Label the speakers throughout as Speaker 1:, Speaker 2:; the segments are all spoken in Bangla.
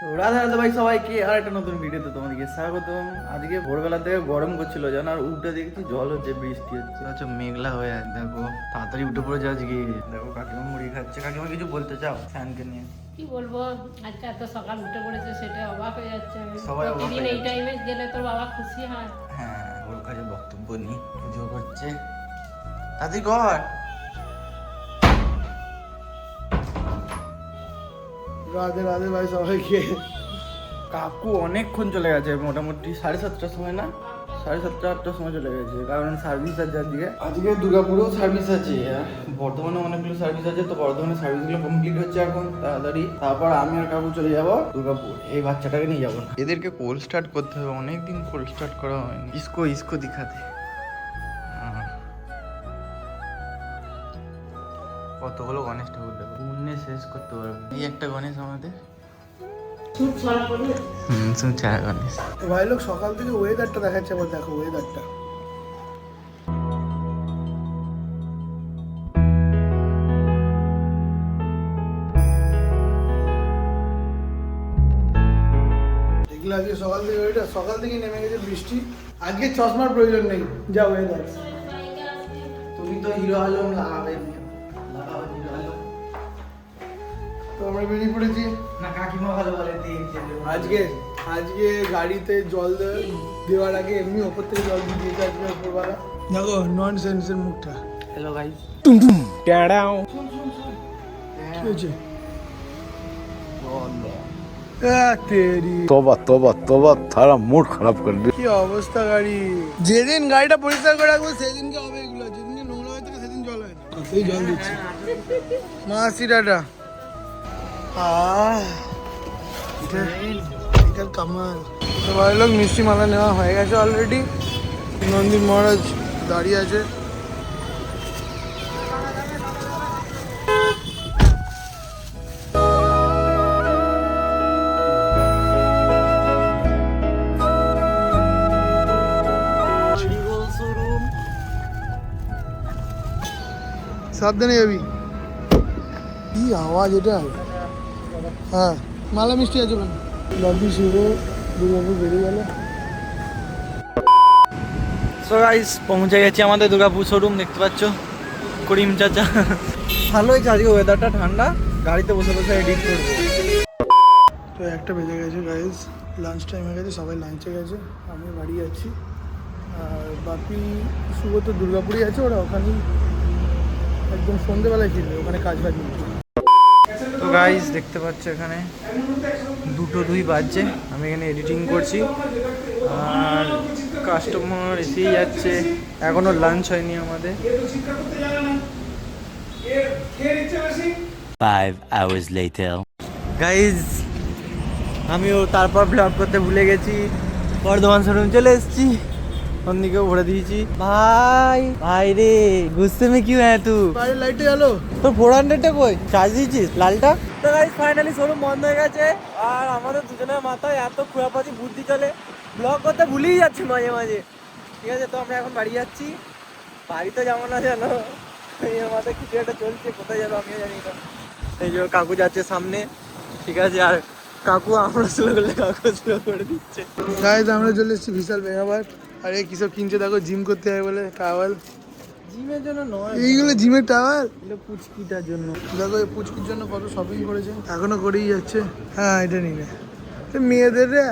Speaker 1: তো রাধা রাধা ভাই সবাইকে আর একটা নতুন ভিডিওতে তোমাদেরকে স্বাগতম। আজকে ভোরবেলা থেকে গরম করছিল জানো, আর উঠে দেখছি জল হচ্ছে, বৃষ্টি হচ্ছে, আচ্ছা মেঘলা হয়ে আছে। দেখো তাড়াতাড়ি উঠে পড়েছে আজকে। দেখো কাকিমা মুড়ি খাচ্ছে। কাকিমা কিছু বলতে চাও ফ্যানকে নিয়ে?
Speaker 2: কি বলবো, আজকে এত সকাল উঠে পড়েছে সেটা অবাক হয়ে যাচ্ছে আমি।
Speaker 1: সবাই অবাক
Speaker 2: প্রতিদিন
Speaker 1: হয়ে
Speaker 2: এই টাইমে গেলে তোর বাবা খুশি হয়।
Speaker 1: হ্যাঁ, ওর কাছে বক্তব্য নেই, পুজো করছে। তাড়াতাড়ি কর।
Speaker 3: রাধে রাধে ভাই সবাইকে।
Speaker 1: কাকু অনেকক্ষণ চলে গেছে, মোটামুটি 7:30টার সময়, না 7:30-8টার সময় চলে গেছে, কারণ সার্ভিস আছে আজকে। আজকে দুর্গাপুরেও সার্ভিস আছে, বর্ধমানে অনেকগুলো সার্ভিস আছে। তো বর্ধমানে সার্ভিসগুলো কমপ্লিট হচ্ছে এখন তাড়াতাড়ি। তারপর আমি আর কাকু চলে যাবো দুর্গাপুর। এই বাচ্চাটাকে নিয়ে যাবো না, এদেরকে কোল স্টার্ট করতে হবে, অনেকদিন কোল স্টার্ট করা হয়নি। ইসকো দিখাতে কতগুলো গণেশ ঠাকুর দেবো, পুণ্যে শেষ করতে পারবো। এই একটা গণেশ আমাদের গণেশ।
Speaker 3: তো ভাই লোক সকাল থেকে ওয়েদারটা দেখাচ্ছে, আবার দেখো ওয়েদারটা। দেখলে আজকে সকাল থেকে নেমে গেছে বৃষ্টি। আজকে চশমার প্রয়োজন নেই, যা ওয়েদার।
Speaker 1: তুমি তো হিরো আলম লাগাবে, লাগাও হিরো আলম।
Speaker 3: তো আমরা বেরিয়ে পড়েছি
Speaker 1: না কাকিমা ভালো বলে
Speaker 3: আজকে গাড়িতে জল দেওয়ার আগে এমনি ওপর থেকে জল দিয়ে দিয়েছে আজকে ওপরবেলা। দেখো নন সেন্সের মুখটা।
Speaker 1: Hello guys.
Speaker 3: কি হয়েছে? তেরি
Speaker 4: तौबा तौबा तौबा थारा मूड खराब कर दिया।
Speaker 3: কি অবস্থা গাড়ি। যেদিন গাড়িটা পরিষ্কার করে রাখবো সেদিনকে হবে এগুলো, যেদিন নোংরা হয়ে থাকে সেদিন জল হয় না। সেই জল দিচ্ছি মাসি ডাটা। এটার কামাল। তো ভাই লোক মিষ্টি মালা নেওয়া হয়ে গেছে অলরেডি। নন্দী মহারাজ দাঁড়িয়ে আছে। সাবধানে যাবি। কি আওয়াজ এটা? হ্যাঁ মালা মিষ্টি আছে ওখানে। লবি শুরু, দুর্গাপুর বেরিয়ে গেল।
Speaker 1: সো গাইস পৌঁছে গেছি আমাদের দুর্গাপুর শোরুম। দেখতে পাচ্ছ করিম চাচা। ভালো হয়েছে আজকে ওয়েদারটা ঠান্ডা, গাড়িতে বসে বসে এডিট করবো।
Speaker 3: তো একটা বেজে গেছে গাইজ, লাঞ্চ টাইম হয়ে গেছে, সবাই লাঞ্চে গেছে, আমি বাড়ি যাচ্ছি। আর বাকি শুভ তো দুর্গাপুরেই আছে, ওরা ওখানেই একদম সন্ধ্যেবেলায় ফিরবে, ওখানে কাজ বাজ নেই।
Speaker 1: তো গাইস দেখতে পাচ্ছ এখানে 2:02 বাজছে, আমি এখানে এডিটিং করছি আর কাস্টমার এসেই যাচ্ছে। এখনো লাঞ্চ হয়নি আমাদের।
Speaker 5: 5 hours later.
Speaker 1: গাইজ আমিও তারপর ব্লগ করতে ভুলে গেছি, বর্ধমান শোরুম চলে এসেছি, অন্যদিকেও ভরে দিয়েছি। ভাই রে গুস্সে মে কিউ হ্যাঁ তু?
Speaker 3: বাইরে লাইটে গেলো
Speaker 1: তোর 400টা কই? চার্জ দিয়েছিস লালটা? তো গাইস ফাইনালি শোরুম বন্ধ হয়ে গেছে, আর আমাদের দুজনের মাথায় এত খুয়াপাতি বুদ্ধি চলে, ব্লগ করতে ভুলেই যাচ্ছি মাঝে মাঝে। ঠিক আছে, তো আমরা এখন বাড়ি যাচ্ছি। বাড়ি তো যাবো না জানো, এই মাথায় কিছু একটা চলছে, কোথায় যাবো আমিও জানি না। এই যে কাকু যাচ্ছে সামনে, ঠিক আছে, আর কাকু আমরা স্লো করলে কাকু স্লো করে দিচ্ছে।
Speaker 3: গাইজ আমরা চলে এসেছি বিশাল মেগাবার। আর এই কিসব কিনছে দেখো, জিম করতে হবে বলে টাওয়াল।
Speaker 1: জিমের জন্য নয়,
Speaker 3: এইগুলো জিমের টাওয়াল।
Speaker 1: এগুলো পুচকিটার জন্য।
Speaker 3: দেখো এই পুচকির জন্য কত শপিং করেছে, এখনো করেই যাচ্ছে। হ্যাঁ এটা নিয়ে নে। মেয়েদের রে,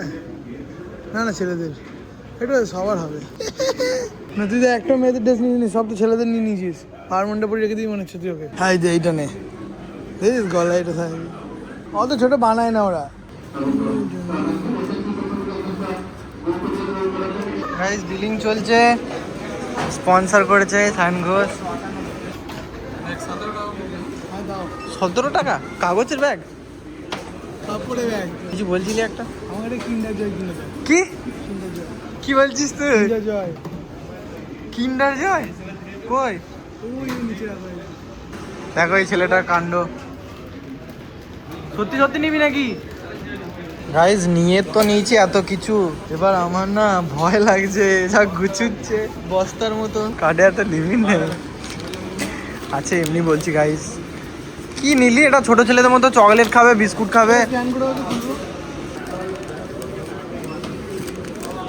Speaker 3: না ছেলেদের, এটা সবার হবে না। তুই তো একটা মেয়েদের ড্রেস নিয়ে নিস, সব তো ছেলেদের নিয়ে নিয়েছিস। পারমন্ডা পরে রেখে দিই মনে হচ্ছে তুই ওকে। হ্যাঁ যে এইটা নে, দেখিস গলা এটা থাকবে, অত ছোট বানায় না ওরা।
Speaker 1: গাইস বিলিং চলছে, স্পন্সর করেছে সায়ন ঘোষ। 17 টাকা কাগজের ব্যাগ,
Speaker 3: কাপড়ে ব্যাগ।
Speaker 1: কিছু বলছিলি একটা?
Speaker 3: আমার একটা কিন্ডার জয় কিনে দেয়।
Speaker 1: কি
Speaker 3: কিন্ডার জয়,
Speaker 1: কি বলছিস তুই?
Speaker 3: কিন্ডার জয়।
Speaker 1: কিন্ডার জয় কই?
Speaker 3: ওই নিচে রাখা আছে।
Speaker 1: দেখো এই ছেলেটার কাণ্ড। সত্যি সত্যি নিবি নাকি? গাইজ নিয়ে তো নিয়েছি এত কিছু, এবার আমার না ভয় লাগছে, যা গুছুচ্ছে বস্তার মতো। কার্ডে এত লিমিট নেই আছে, এমনি বলছি গাইজ। কি নিলি? এটা ছোট ছেলেদের মতো চকলেট খাবে, বিস্কুট খাবে।
Speaker 3: স্ক্যান করে হয়তো খুলবো।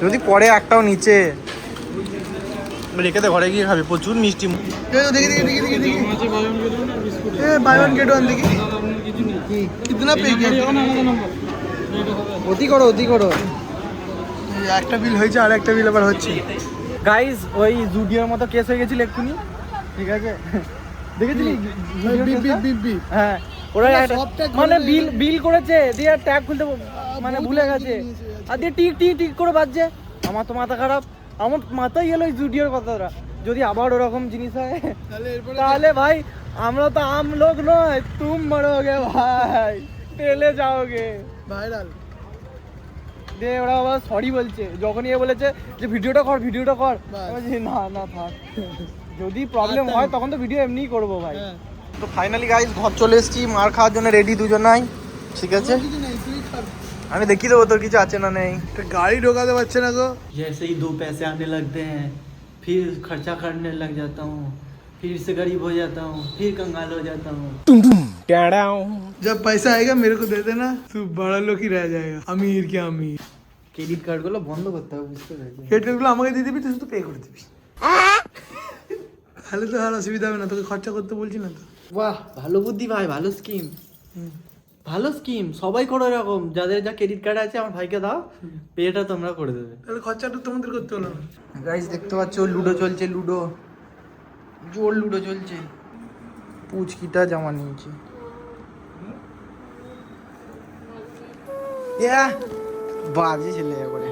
Speaker 1: যদি পরে একটাও নিচে রেখে দে, ঘরে গিয়ে খাবি, প্রচুর মিষ্টি।
Speaker 3: দেখি বাই ওয়ান গেট ওয়ান দেখি কিতনা পে
Speaker 1: অতি করো, অতি করো।
Speaker 3: একটা বিল হয়েছে আর একটা বিল আবার হচ্ছে।
Speaker 1: গাইস ওই জুডিওর মতো কেস হয়ে গেছিল এক্ষুনি, ঠিক আছে? দেখেছিলি হ্যাঁ, ওরা মানে বিল করেছে দিয়ে ট্যাগ খুলতে মানে ভুলে গেছে, আর দিয়ে টিক টিক টিক করে বাজছে। আমার তো মাথা খারাপ, আমার মাথায় গেল ওই জুডিওর কথাটা। যদি আবার ওরকম জিনিস হয় তাহলে ভাই আমরা তো আম লোক নয়, তুম মরোগে ভাই, পেলে যাওগে
Speaker 3: ভাইরাল।
Speaker 1: দিয়ে ওরা আবার সরি বলছে, যখনই এ বলেছে যে ভিডিওটা কর, ভিডিওটা কর, আমি বলছি না না থাক, যদি প্রবলেম হয় তখন তো ভিডিও এমনিই করবো ভাই। তো ফাইনালি গাইস ঘর চলে এসেছি, মার খাওয়ার জন্য রেডি দুজনাই, ঠিক আছে? আমি দেখিয়ে দেবো তোর কিছু আছে না নেই।
Speaker 3: গাড়ি ঢোকাতে পারছে না গো।
Speaker 5: जैसे ही 2 पैसे आने लगते हैं फिर खर्चा करने लग जाता हूँ, फिर से गरीब हो जाता हूँ, फिर कंगाल हो जाता हूँ।
Speaker 3: जब पैसा आएगा मेरे को दे देना, तू बड़ा लोग ही रह जाएगा, अमीर क्या अमीर।
Speaker 1: ক্রেডিট কার্ডগুলো বন্ধ করতে হবে, বুঝতে পেরেছি?
Speaker 3: ক্রেডিট কার্ডগুলো আমাকে দিয়ে দিবি, তুই শুধু পে করে দিবি, তাহলে তো আর অসুবিধা হবে না, তোকে খরচা করতে বলছি না তো।
Speaker 1: বাহ, ভালো বুদ্ধি ভাই, ভালো স্কিম, ভালো স্কিম। সবাই করো এরকম, যাদের যা ক্রেডিট কার্ড আছে আমার ভাইকে দাও, পেটা তোমরা করে দেবে।
Speaker 3: তাহলে খরচাটা তোমাদের করতে হলো না।
Speaker 1: গাইস দেখতে পাচ্ছ লুডো চলছে, লুডো জোর লুডো চলছে। পুচকিটা জামা নিয়েছে, বাজে ছেলে করে।